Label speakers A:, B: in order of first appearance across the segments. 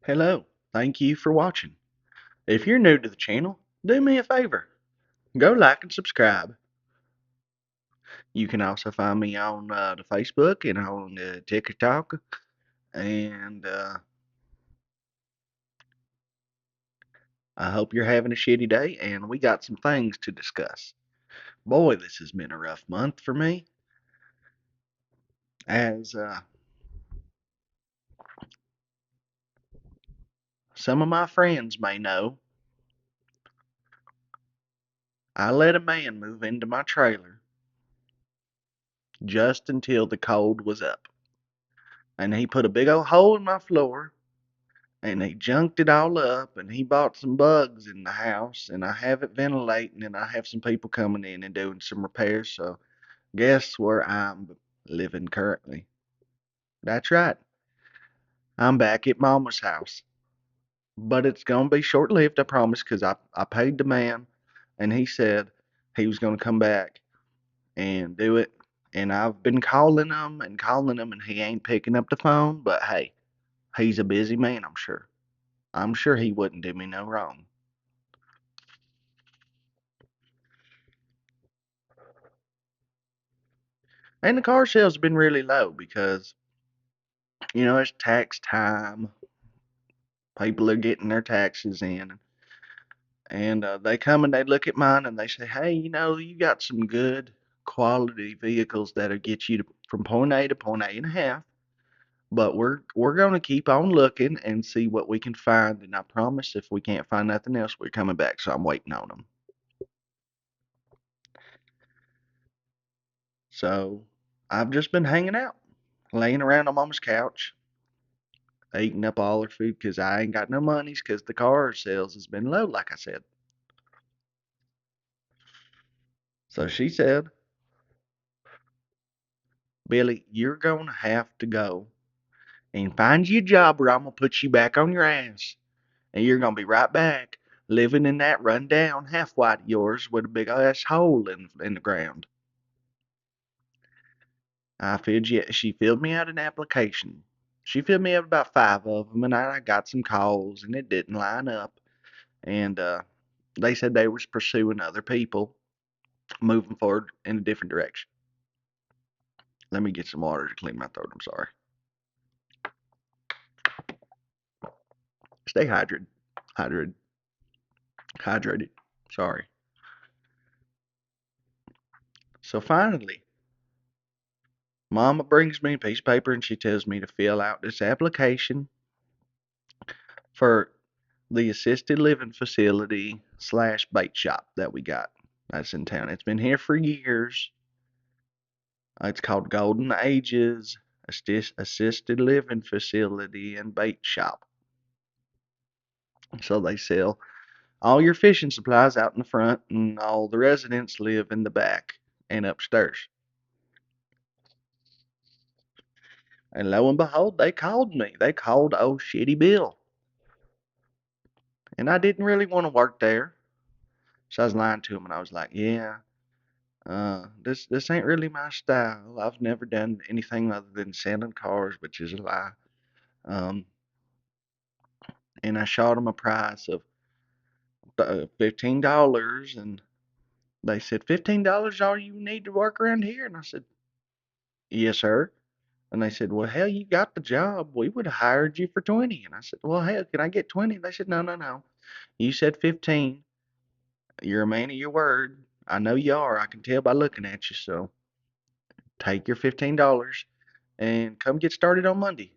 A: Hello, thank you for watching. If you're new to the channel, do me a favor. Go like and subscribe. You can also find me on the Facebook and on TikTok. And I hope you're having a shitty day and we got some things to discuss. Boy, this has been a rough month for me. As some of my friends may know, I let a man move into my trailer just until the cold was up. And he put a big old hole in my floor and they junked it all up and he bought some bugs in the house and I have it ventilating and I have some people coming in and doing some repairs. So guess where I'm living currently? That's right. I'm back at Mama's house. But it's gonna be short lived, I promise, because I paid the man and he said he was gonna come back and do it. And I've been calling him and he ain't picking up the phone, but hey, he's a busy man, I'm sure. I'm sure he wouldn't do me no wrong. And the car sales have been really low because, it's tax time. People are getting their taxes in. And they come and they look at mine and they say, hey, you got some good quality vehicles that'll get you from point A to point A and a half. But we're going to keep on looking and see what we can find. And I promise if we can't find nothing else, we're coming back. So I'm waiting on them. So I've just been hanging out, laying around on Mama's couch, eating up all her food because I ain't got no monies because the car sales has been low, like I said. So she said, Billy, you're going to have to go and find you a job or I'm going to put you back on your ass. And you're going to be right back living in that rundown half white of yours with a big ass hole in the ground. She filled me out an application. She filled me out about five of them, and I got some calls, and it didn't line up. And they said they was pursuing other people, moving forward in a different direction. Let me get some water to clean my throat. I'm sorry. Stay hydrated. Hydrated. Hydrated. Sorry. So finally, Mama brings me a piece of paper and she tells me to fill out this application for the assisted living facility slash bait shop that we got. That's in town. It's been here for years. It's called Golden Ages Assisted Living Facility and Bait Shop. So they sell all your fishing supplies out in the front, and all the residents live in the back and upstairs. And lo and behold, they called me. They called old Shiddy Bill. And I didn't really want to work there. So I was lying to him and I was like, yeah, this ain't really my style. I've never done anything other than selling cars, which is a lie. Um, and I shot him a price of $15, and they said $15 all you need to work around here, and I said, yes, sir. And they said, well, hell, you got the job. We would have hired you for 20. And I said, well, hell, can I get 20? They said, no, no, no. You said 15. You're a man of your word. I know you are. I can tell by looking at you. So take your $15 and come get started on Monday.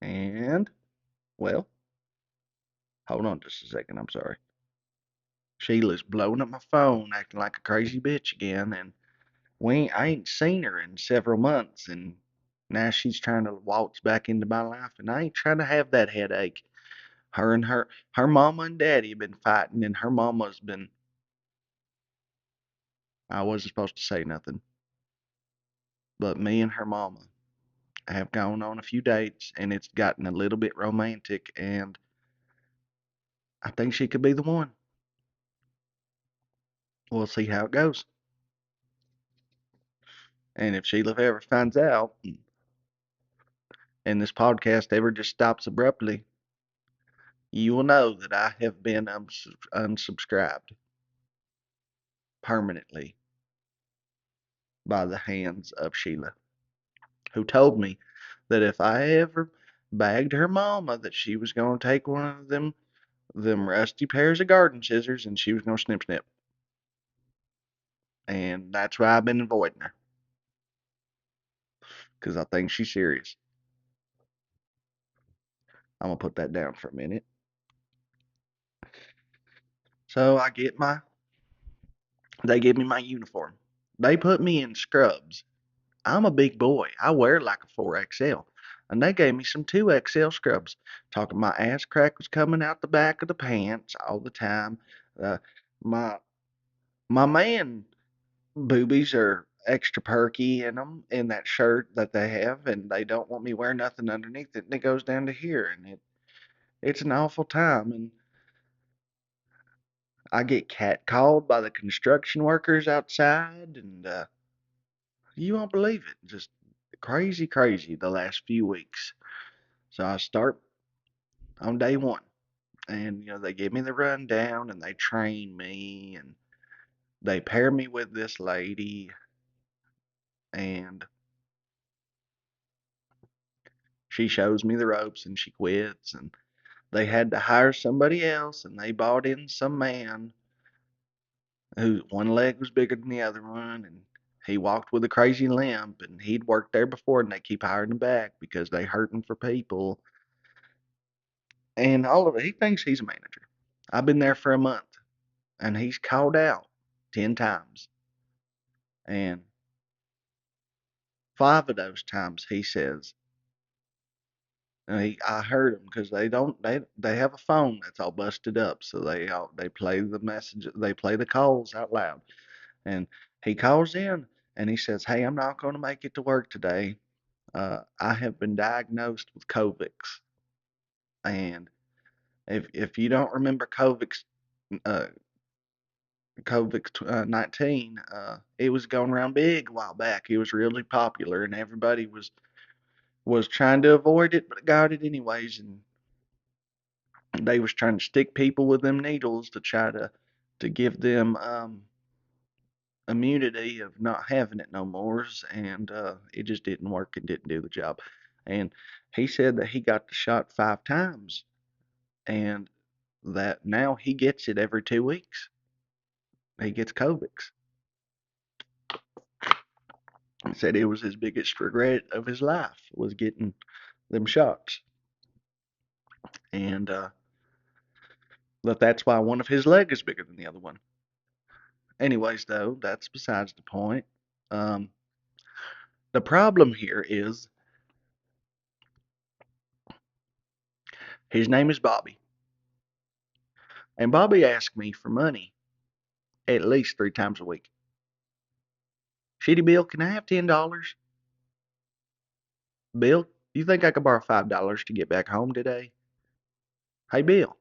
A: And, well, hold on just a second. I'm sorry. Sheila's blowing up my phone, acting like a crazy bitch again. And I ain't seen her in several months. And now she's trying to waltz back into my life. And I ain't trying to have that headache. Her mama and daddy have been fighting. And her mama's been, I wasn't supposed to say nothing. But me and her mama have gone on a few dates. And it's gotten a little bit romantic. And I think she could be the one. We'll see how it goes. And if Sheila ever finds out, and this podcast ever just stops abruptly, you will know that I have been unsubscribed permanently by the hands of Sheila, who told me that if I ever bagged her mama that she was going to take one of them rusty pairs of garden scissors and she was going to snip snip. And that's why I've been avoiding her, because I think she's serious. I'm going to put that down for a minute. So they give me my uniform. They put me in scrubs. I'm a big boy. I wear like a 4XL. And they gave me some 2XL scrubs. Talking my ass crack was coming out the back of the pants all the time. Uh, my my man boobies are extra perky in them in that shirt that they have, and they don't want me wearing nothing underneath it, and it goes down to here, and it's an awful time, and I get catcalled by the construction workers outside, and you won't believe it, just crazy, crazy the last few weeks. So I start on day one, and they give me the rundown, and they train me, and they pair me with this lady, and she shows me the ropes, and she quits, and they had to hire somebody else, and they bought in some man who one leg was bigger than the other one, and he walked with a crazy limp, and he'd worked there before, and they keep hiring him back because they hurting for people, and all of it. He thinks he's a manager. I've been there for a month, and he's called out 10 times, and 5 of those times he says, I heard him because they have a phone that's all busted up, so they play the message, they play the calls out loud. And he calls in and he says, "Hey, I'm not going to make it to work today. I have been diagnosed with COVID." And if you don't remember uh, COVID 19, it was going around big a while back. It was really popular, and everybody was trying to avoid it, but got it anyways. And they was trying to stick people with them needles to try to give them immunity of not having it no more, and it just didn't work and didn't do the job. And he said that he got the shot 5 times, and that now he gets it every 2 weeks. He gets COVID. He said it was his biggest regret of his life was getting them shots, and that's why one of his legs is bigger than the other one. Anyways, though, that's besides the point. Um, the problem here is his name is Bobby, and Bobby asked me for money at least 3 times a week. Shiddy Bill, can I have $10? Bill, you think I could borrow $5 to get back home today? Hey Bill,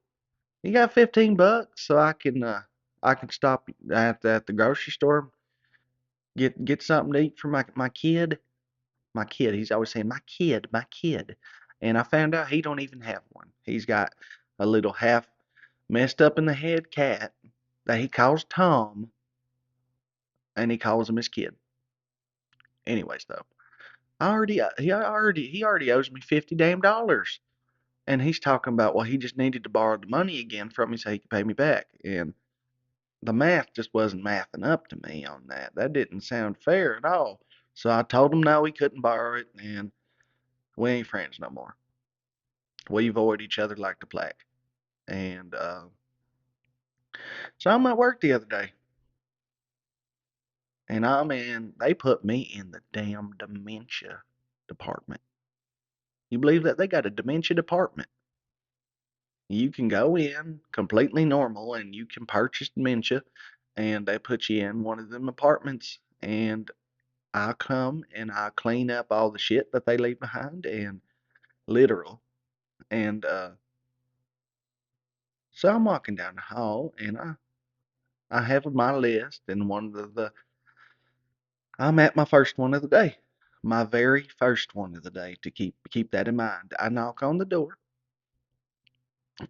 A: you got $15 so I can stop at the grocery store, get something to eat for my kid. My kid, he's always saying my kid. And I found out he don't even have one. He's got a little half messed up in the head cat that he calls Tom, and he calls him his kid. Anyways though, he already owes me 50 damn dollars. And he's talking about, well, he just needed to borrow the money again from me so he could pay me back. And the math just wasn't mathing up to me on that. That didn't sound fair at all. So I told him no, he couldn't borrow it, and we ain't friends no more. We avoid each other like the plague. And so I'm at work the other day, and they put me in the damn dementia department. You believe that? They got a dementia department. You can go in completely normal and you can purchase dementia, and they put you in one of them apartments, and I come and I clean up all the shit that they leave behind, and literal. And so I'm walking down the hall, and I have my list, and one of the I'm at my first one of the day. My very first one of the day, to keep that in mind. I knock on the door,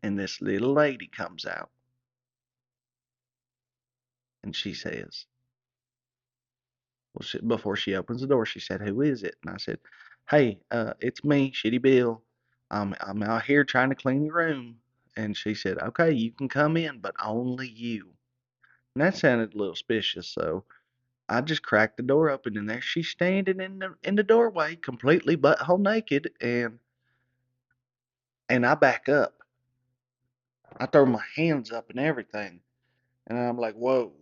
A: and this little lady comes out, and she says, well, before she opens the door, she said, "Who is it?" And I said, "Hey, it's me, Shiddy Bill. I'm out here trying to clean your room." And she said, "Okay, you can come in, but only you." And that sounded a little suspicious, so I just cracked the door open, and there she's standing in the doorway, completely butthole naked, and I back up. I throw my hands up and everything, and I'm like, "Whoa,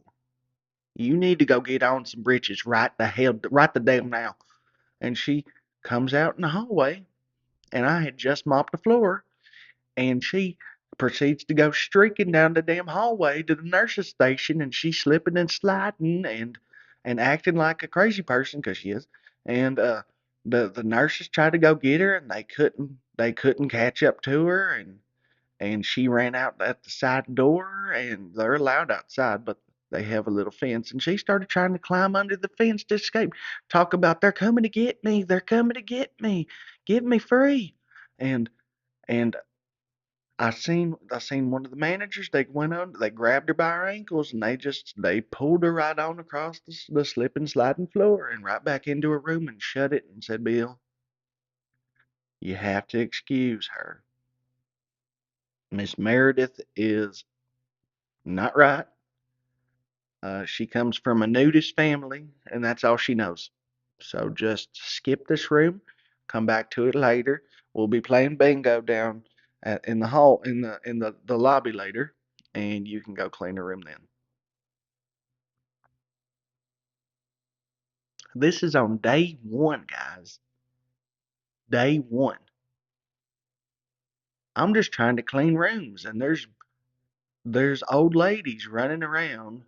A: you need to go get on some britches right the damn now." And she comes out in the hallway, and I had just mopped the floor, and she proceeds to go streaking down the damn hallway to the nurse's station, and she's slipping and sliding and acting like a crazy person, 'cause she is. And the nurses tried to go get her, and they couldn't catch up to her, and she ran out at the side door, and they're allowed outside, but they have a little fence, and she started trying to climb under the fence to escape. Talk about, they're coming to get me, they're coming to get me, get me free. And and I seen one of the managers. They grabbed her by her ankles, and they pulled her right on across the slip and sliding floor and right back into her room and shut it and said, "Bill, you have to excuse her. Miss Meredith is not right. She comes from a nudist family, and that's all she knows. So just skip this room, come back to it later. We'll be playing bingo down in the hall in the lobby later, and you can go clean the room then." This is on day one, guys. Day one. I'm just trying to clean rooms, and there's old ladies running around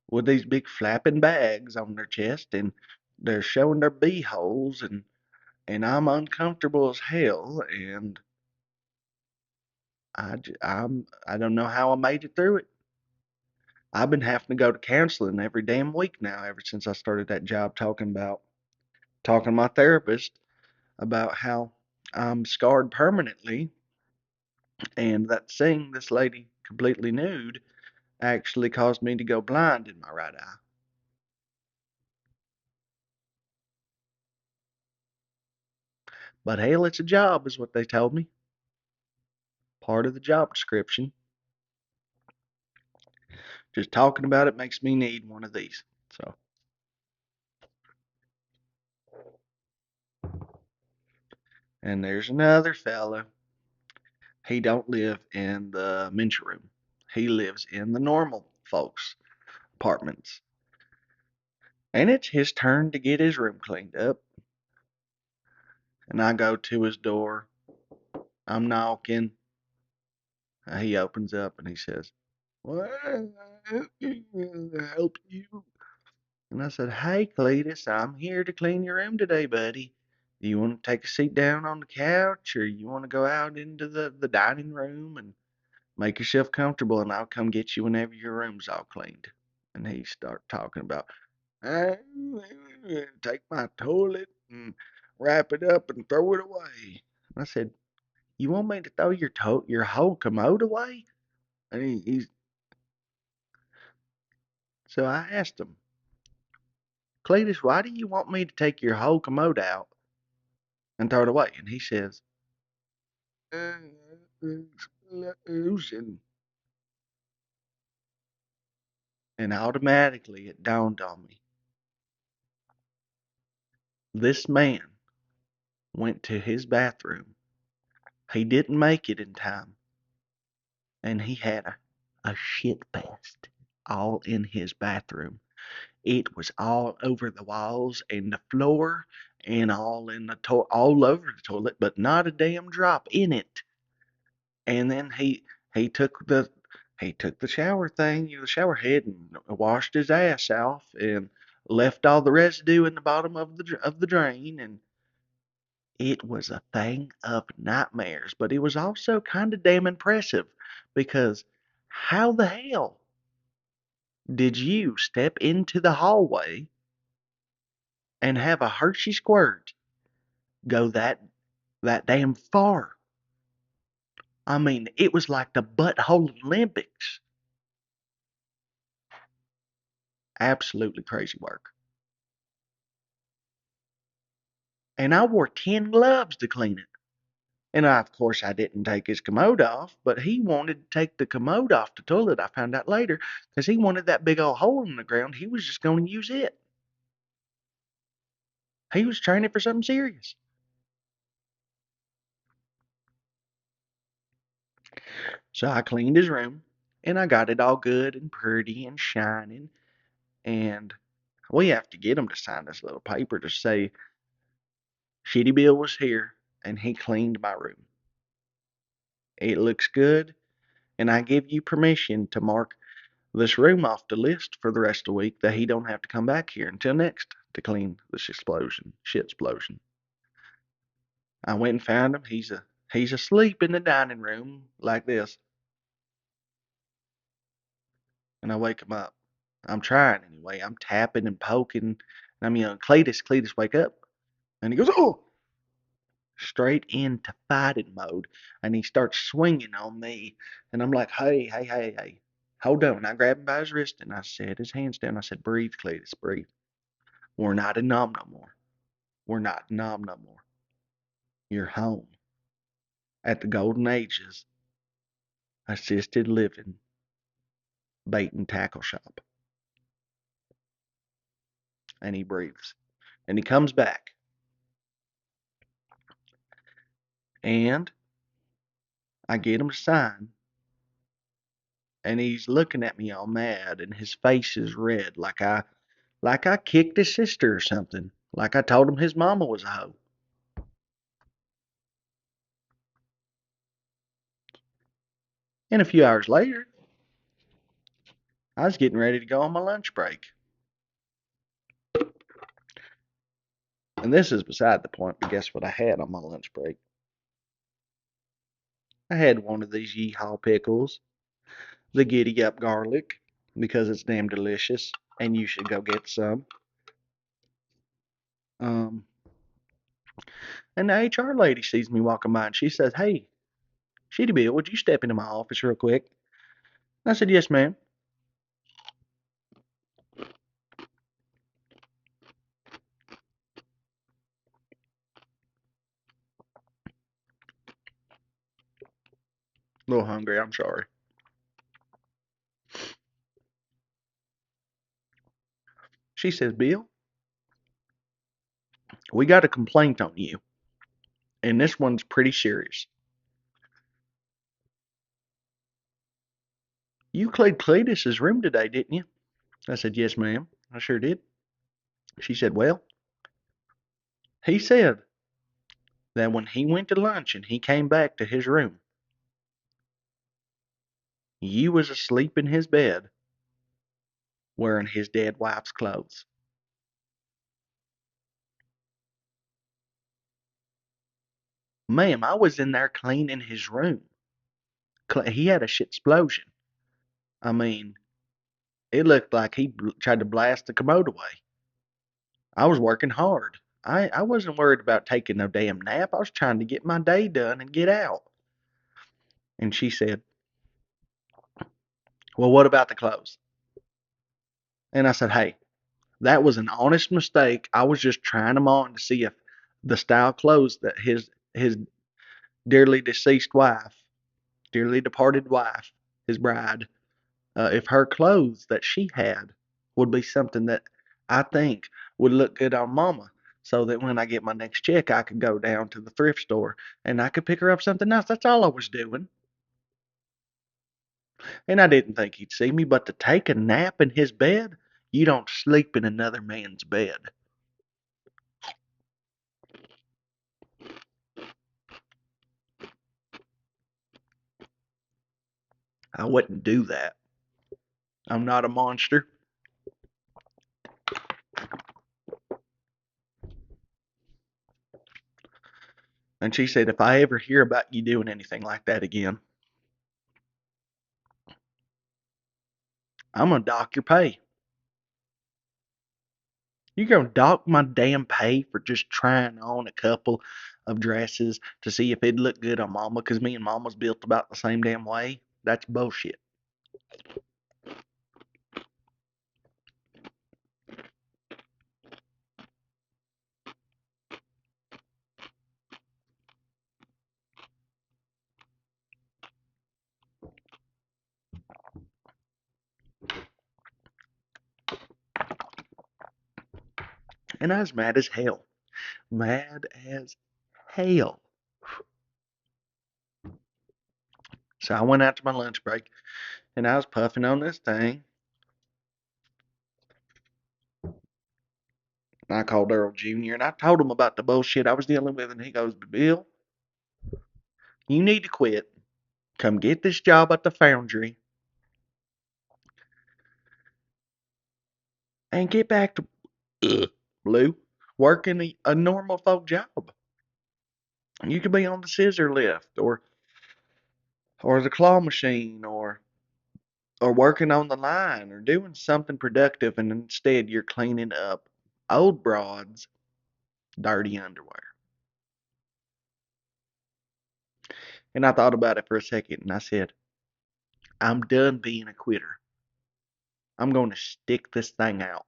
A: with these big flapping bags on their chest, and they're showing their bee holes, and I'm uncomfortable as hell, and I don't know how I made it through it. I've been having to go to counseling every damn week now, ever since I started that job, talking to my therapist about how I'm scarred permanently, and that seeing this lady completely nude actually caused me to go blind in my right eye. But hell, it's a job, is what they told me. Part of the job description. Just talking about it makes me need one of these. So, and there's another fella. He don't live in the men's room. He lives in the normal folks' apartments. And it's his turn to get his room cleaned up. And I go to his door. I'm knocking. He opens up and he says, "Well, help you?" And I said, "Hey, Cletus, I'm here to clean your room today, buddy. Do you want to take a seat down on the couch, or you want to go out into the dining room and make yourself comfortable, and I'll come get you whenever your room's all cleaned?" And he started talking about, "I take my toilet and wrap it up and throw it away." And I said, "You want me to throw your whole commode away?" And so I asked him, "Cletus, why do you want me to take your whole commode out and throw it away?" And he says, "Explosion." And automatically it dawned on me. This man went to his bathroom. He didn't make it in time, and he had a shit fest all in his bathroom. It was all over the walls and the floor, and all over the toilet, but not a damn drop in it. And then he took the he took the shower thing, the shower head, and washed his ass off, and left all the residue in the bottom of the drain, and it was a thing of nightmares. But it was also kind of damn impressive, because how the hell did you step into the hallway and have a Hershey squirt go that damn far. I mean, it was like the butthole Olympics. Absolutely crazy work. And I wore 10 gloves to clean it. And of course, I didn't take his commode off, but he wanted to take the commode off the toilet. I found out later because he wanted that big old hole in the ground. He was just going to use it. He was training for something serious. So I cleaned his room and I got it all good and pretty and shining. And we have to get him to sign this little paper to say Shiddy Bill was here and he cleaned my room. It looks good, and I give you permission to mark this room off the list for the rest of the week that he don't have to come back here until next to clean this shit explosion. I went and found him. He's asleep in the dining room like this, and I wake him up. I'm trying anyway. I'm tapping and poking, and I'm yelling, Cletus, wake up! And he goes, oh, straight into fighting mode, and he starts swinging on me, and I'm like, hey, hold on. I grabbed him by his wrist and I set his hands down. I said, breathe, Cletus, breathe. We're not in Nom no more. We're not in Nom no more. You're home at the golden ages, assisted living, bait and tackle shop. And he breathes, and he comes back, and I get him to sign, and he's looking at me all mad, and his face is red like I kicked his sister or something. Like I told him his mama was a hoe. And a few hours later, I was getting ready to go on my lunch break. And this is beside the point, but guess what I had on my lunch break? I had one of these yeehaw pickles, the giddy up garlic, because it's damn delicious, and you should go get some. Um, and the HR lady sees me walking by and she says, hey, Shitty Bill, would you step into my office real quick? I said, yes, ma'am. A little hungry, I'm sorry. She says, Bill, we got a complaint on you, and this one's pretty serious. You cleaned Cletus's room today, didn't you? I said, yes, ma'am. I sure did. She said, well, he said that when he went to lunch and he came back to his room, you was asleep in his bed wearing his dead wife's clothes. Ma'am, I was in there cleaning his room. He had a shit explosion. I mean, it looked like he tried to blast the commode away. I was working hard. I wasn't worried about taking no damn nap. I was trying to get my day done and get out. And she said, well, what about the clothes? And I said, hey, that was an honest mistake. I was just trying them on to see if the style clothes that his dearly deceased wife, dearly departed wife, his bride, if her clothes that she had would be something that I think would look good on Mama, so that when I get my next check, I could go down to the thrift store and I could pick her up something else. That's all I was doing. And I didn't think he'd see me, but to take a nap in his bed, you don't sleep in another man's bed. I wouldn't do that. I'm not a monster. And she said, if I ever hear about you doing anything like that again, I'm going to dock your pay. You gonna dock my damn pay for just trying on a couple of dresses to see if it'd look good on Mama? 'Cause me and Mama's built about the same damn way? That's bullshit. And I was mad as hell. Mad as hell. So I went out to my lunch break and I was puffing on this thing. And I called Earl Jr. and I told him about the bullshit I was dealing with. And he goes, Bill, you need to quit. Come get this job at the foundry and get back to Blue working a normal folk job. You could be on the scissor lift or the claw machine or working on the line or doing something productive, and instead you're cleaning up old broads dirty underwear. And I thought about it for a second and I said, I'm done being a quitter. I'm going to stick this thing out.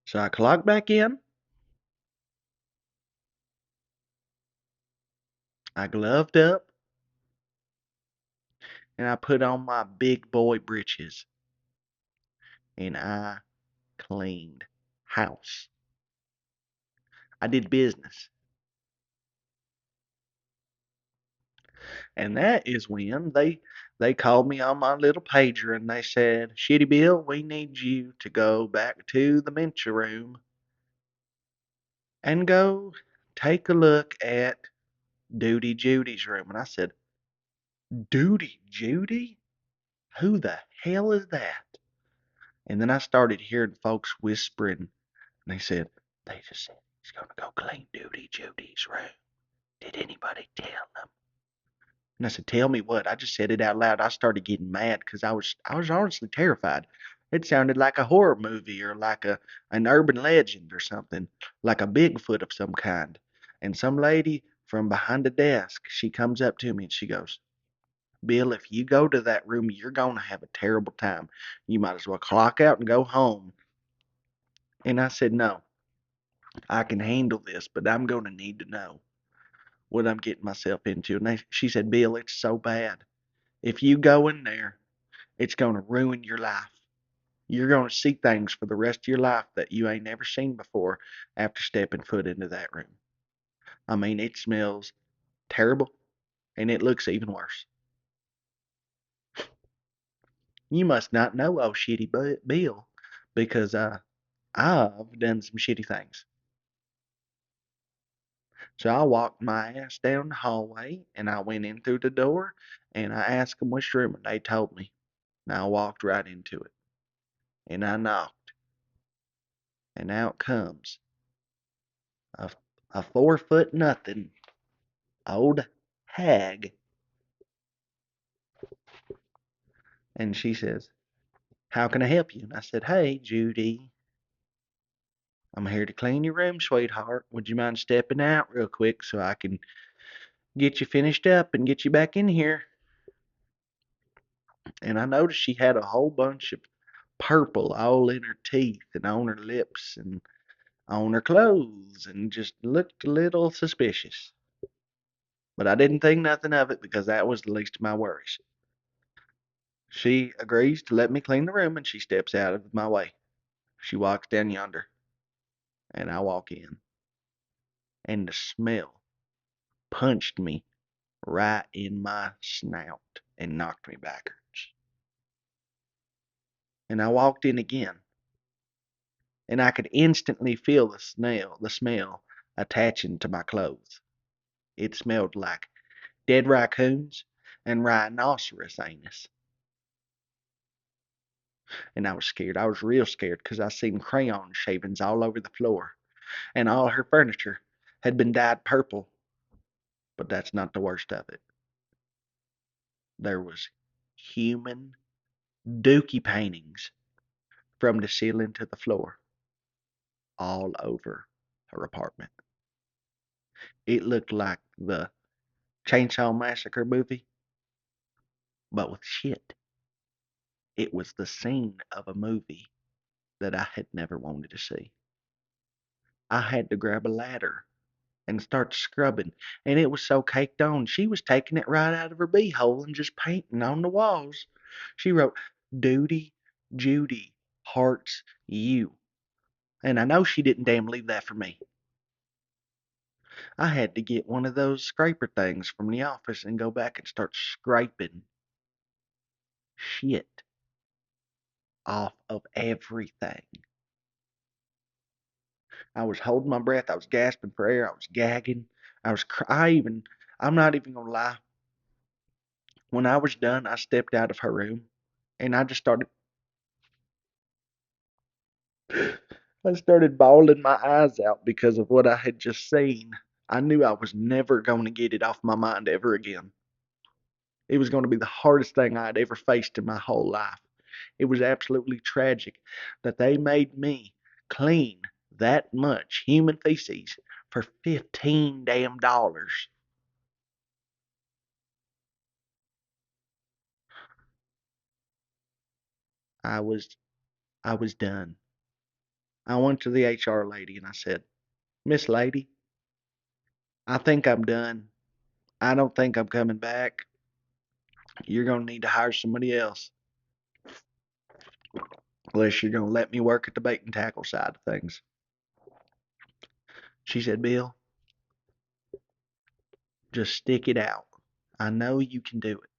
A: So I clocked back in, I gloved up, and I put on my big boy breeches and I cleaned house. I did business. And that is when they called me on my little pager and they said, Shiddy Bill, we need you to go back to the mentor room and go take a look at Duty Judy's room. And I said, Duty Judy? Who the hell is that? And then I started hearing folks whispering, and they said, they just said he's going to go clean Duty Judy's room. Did anybody tell them? And I said, tell me what? I just said it out loud. I started getting mad because I was honestly terrified. It sounded like a horror movie or like an urban legend or something, like a Bigfoot of some kind. And some lady from behind the desk, she comes up to me and she goes, Bill, if you go to that room, you're going to have a terrible time. You might as well clock out and go home. And I said, no, I can handle this, but I'm going to need to know what I'm getting myself into. And she said, Bill, it's so bad. If you go in there, it's going to ruin your life. You're going to see things for the rest of your life that you ain't never seen before after stepping foot into that room. I mean, it smells terrible and it looks even worse. You must not know old Shitty Bill because I've done some shitty things. So I walked my ass down the hallway and I went in through the door and I asked them which room and they told me. And I walked right into it and I knocked and out comes a, a 4 foot nothing old hag. And she says, how can I help you? And I said, hey, Judy, I'm here to clean your room, sweetheart. Would you mind stepping out real quick so I can get you finished up and get you back in here? And I noticed she had a whole bunch of purple all in her teeth and on her lips and on her clothes and just looked a little suspicious. But I didn't think nothing of it because that was the least of my worries. She agrees to let me clean the room and she steps out of my way. She walks down yonder and I walk in and the smell punched me right in my snout and knocked me backwards. And I walked in again and I could instantly feel the smell attaching to my clothes. It smelled like dead raccoons and rhinoceros anus. And I was scared. I was real scared because I seen crayon shavings all over the floor, and all her furniture had been dyed purple. But that's not the worst of it. There was human dookie paintings from the ceiling to the floor, all over her apartment. It looked like the Chainsaw Massacre movie, but with shit. It was the scene of a movie that I had never wanted to see. I had to grab a ladder and start scrubbing, and it was so caked on. She was taking it right out of her beehole and just painting on the walls. She wrote, Duty, Judy, hearts, you. And I know she didn't damn leave that for me. I had to get one of those scraper things from the office and go back and start scraping shit off of everything. I was holding my breath. I was gasping for air. I was gagging. I'm not even gonna lie. When I was done, I stepped out of her room and I started bawling my eyes out because of what I had just seen. I knew I was never going to get it off my mind ever again. It was going to be the hardest thing I'd ever faced in my whole life. It was absolutely tragic that they made me clean that much human feces for 15 damn dollars. I was I was done. I went to the HR lady and I said, Miss Lady, I think I'm done. I don't think I'm coming back. You're going to need to hire somebody else unless you're going to let me work at the bait and tackle side of things. She said, Bill, just stick it out. I know you can do it.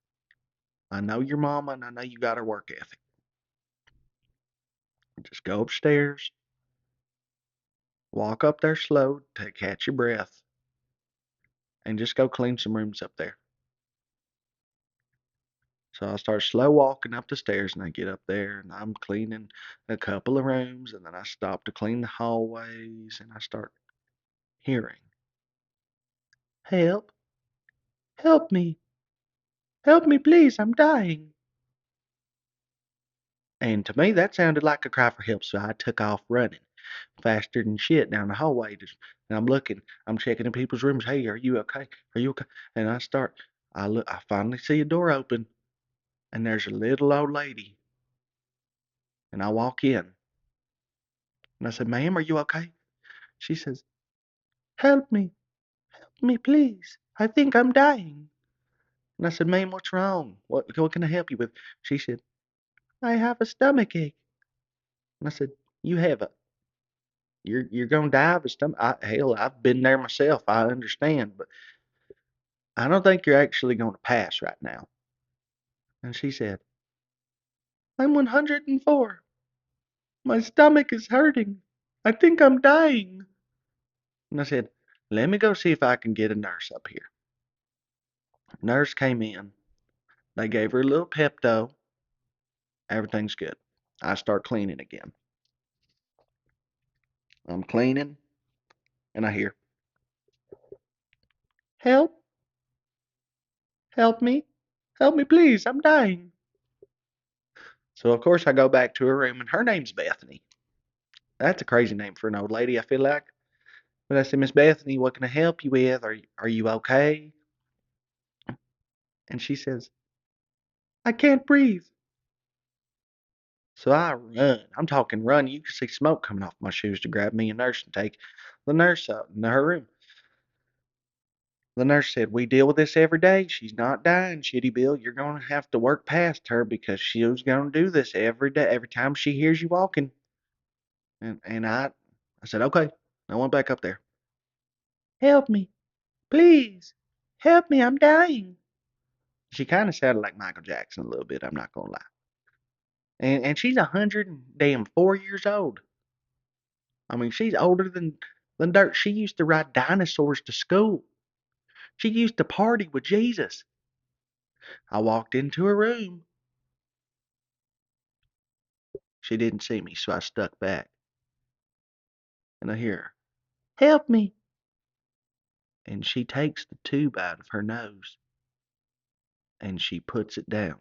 A: I know your mama and I know you got her work ethic. Just go upstairs, walk up there slow, catch your breath, and just go clean some rooms up there. So I start slow walking up the stairs and I get up there and I'm cleaning a couple of rooms and then I stop to clean the hallways and I start hearing, Help, help me please, I'm dying. And to me that sounded like a cry for help, so I took off running faster than shit down the hallway. And I'm looking, I'm checking in people's rooms. Hey, are you okay? Are you okay? And I finally see a door open and there's a little old lady. And I walk in and I said, Ma'am, are you okay? She says, Help me, please. I think I'm dying. And I said, Ma'am, what's wrong? What can I help you with? She said, I have a stomach ache. And I said, You have a, you're gonna die of a stomach. Hell, I've been there myself. I understand, but I don't think you're actually gonna pass right now. And she said, I'm 104. My stomach is hurting. I think I'm dying. And I said, Let me go see if I can get a nurse up here. Nurse came in. They gave her a little Pepto. Everything's good. I start cleaning again. I'm cleaning and I hear, Help, help me. Help me, please. I'm dying. So, of course, I go back to her room and her name's Bethany. That's a crazy name for an old lady, I feel like. But I said, Miss Bethany, what can I help you with? Are you okay? And she says, I can't breathe. So I run. I'm talking run. You can see smoke coming off my shoes to grab me a nurse and take the nurse out in her room. The nurse said, We deal with this every day. She's not dying, Shiddy Bill. You're going to have to work past her because she's going to do this every day, every time she hears you walking. And I said, Okay. I went back up there. Help me. Please. Help me. I'm dying. She kind of sounded like Michael Jackson a little bit, I'm not going to lie. And she's 104 years old. I mean, she's older than dirt. She used to ride dinosaurs to school. She used to party with Jesus. I walked into her room. She didn't see me, so I stuck back. And I hear her, Help me. And she takes the tube out of her nose and she puts it down.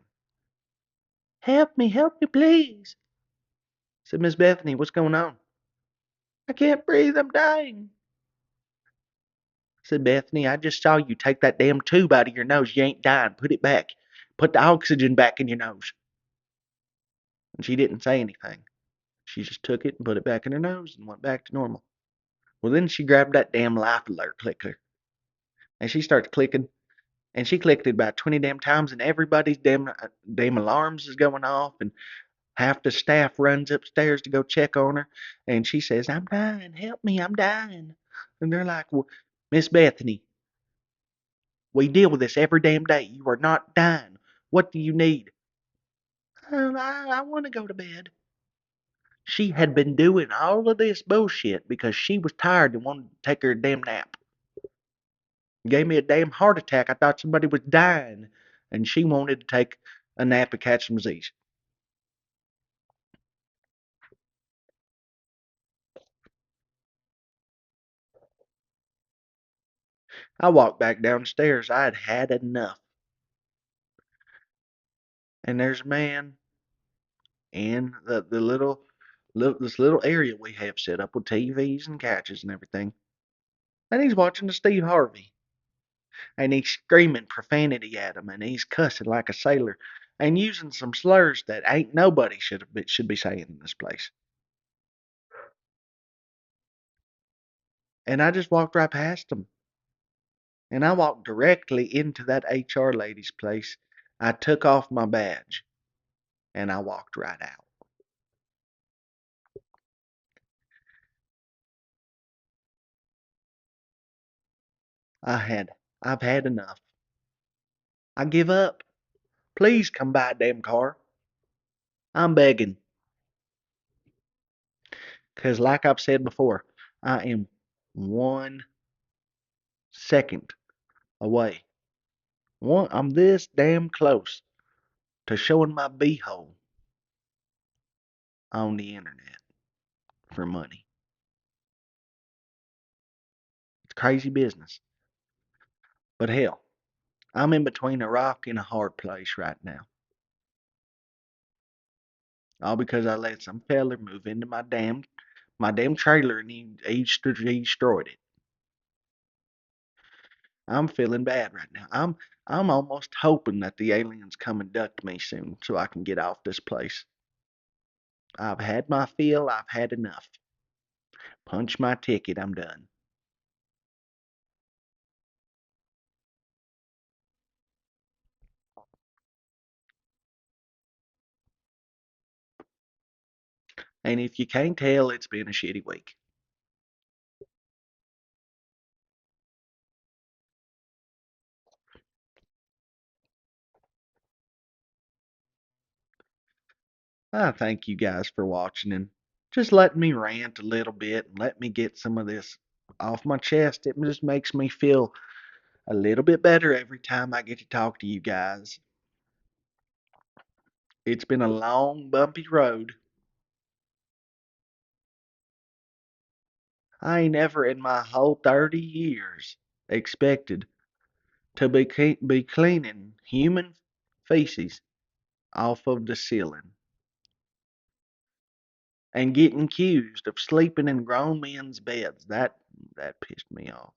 A: Help me, please. Said, Miss Bethany, what's going on? I can't breathe, I'm dying. Said Bethany, I just saw you take that damn tube out of your nose. You ain't dying. Put it back. Put the oxygen back in your nose. And she didn't say anything. She just took it and put it back in her nose and went back to normal. Well, then she grabbed that damn life alert clicker and she starts clicking. And she clicked it about 20 damn times, and everybody's damn alarms is going off, and half the staff runs upstairs to go check on her. And she says, I'm dying. Help me. I'm dying. And they're like, well, Miss Bethany, we deal with this every damn day. You are not dying. What do you need? I want to go to bed. She had been doing all of this bullshit because she was tired and wanted to take her damn nap. Gave me a damn heart attack. I thought somebody was dying, and she wanted to take a nap and catch some disease. I walked back downstairs. I had had enough. And there's a man in the this little area we have set up with TVs and couches and everything. And he's watching the Steve Harvey. And he's screaming profanity at him, and he's cussing like a sailor and using some slurs that ain't nobody should be saying in this place. And I just walked right past him. And I walked directly into that HR lady's place. I took off my badge and I walked right out. I had I've had enough. I give up. Please come buy a damn car. I'm begging. 'Cause like I've said before, I am 1 second away. I'm this damn close to showing my beehole on the internet for money. It's crazy business. But hell, I'm in between a rock and a hard place right now. All because I let some feller move into my damn trailer and he destroyed it. I'm feeling bad right now. I'm almost hoping that the aliens come abduct me soon so I can get off this place. I've had my fill, I've had enough. Punch my ticket, I'm done. And if you can't tell, it's been a shitty week. I thank you guys for watching and just letting me rant a little bit and let me get some of this off my chest. It just makes me feel a little bit better every time I get to talk to you guys. It's been a long, bumpy road. I ain't never in my whole 30 years expected to be cleaning human feces off of the ceiling and getting accused of sleeping in grown men's beds. That pissed me off.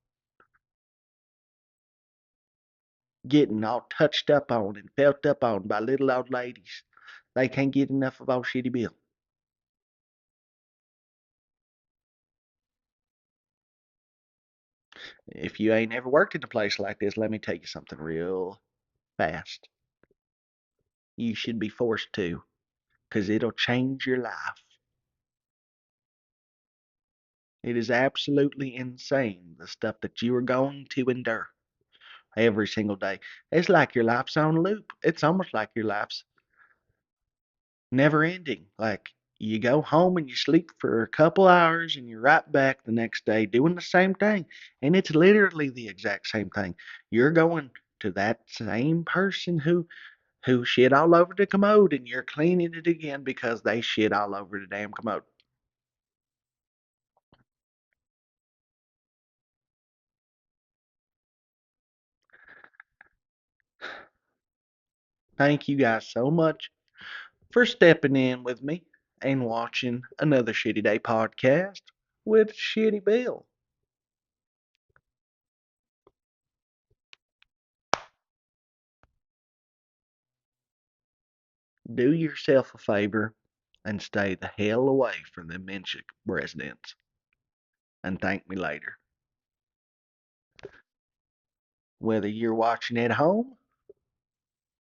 A: Getting all touched up on and felt up on by little old ladies. They can't get enough of old Shiddy Bill. If you ain't ever worked in a place like this, let me tell you something real fast. You should be forced to, 'cause it'll change your life. It is absolutely insane the stuff that you are going to endure every single day. It's like your life's on loop. It's almost like your life's never ending. Like you go home and you sleep for a couple hours and you're right back the next day doing the same thing. And it's literally the exact same thing. You're going to that same person who shit all over the commode and you're cleaning it again because they shit all over the damn commode. Thank you guys so much for stepping in with me and watching another Shitty Day podcast with Shiddy Bill. Do yourself a favor and stay the hell away from the Minchik residents and thank me later. Whether you're watching at home,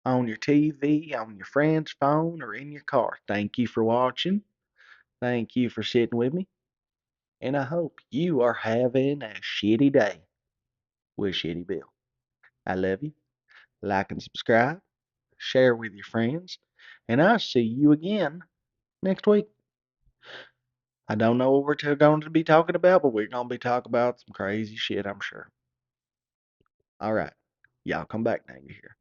A: on your TV, on your friend's phone, or in your car, thank you for watching. Thank you for sitting with me. And I hope you are having a shitty day with Shitty Bill. I love you. Like and subscribe. Share with your friends. And I'll see you again next week. I don't know what we're going to be talking about, but we're going to be talking about some crazy shit, I'm sure. All right. Y'all come back now. You're here.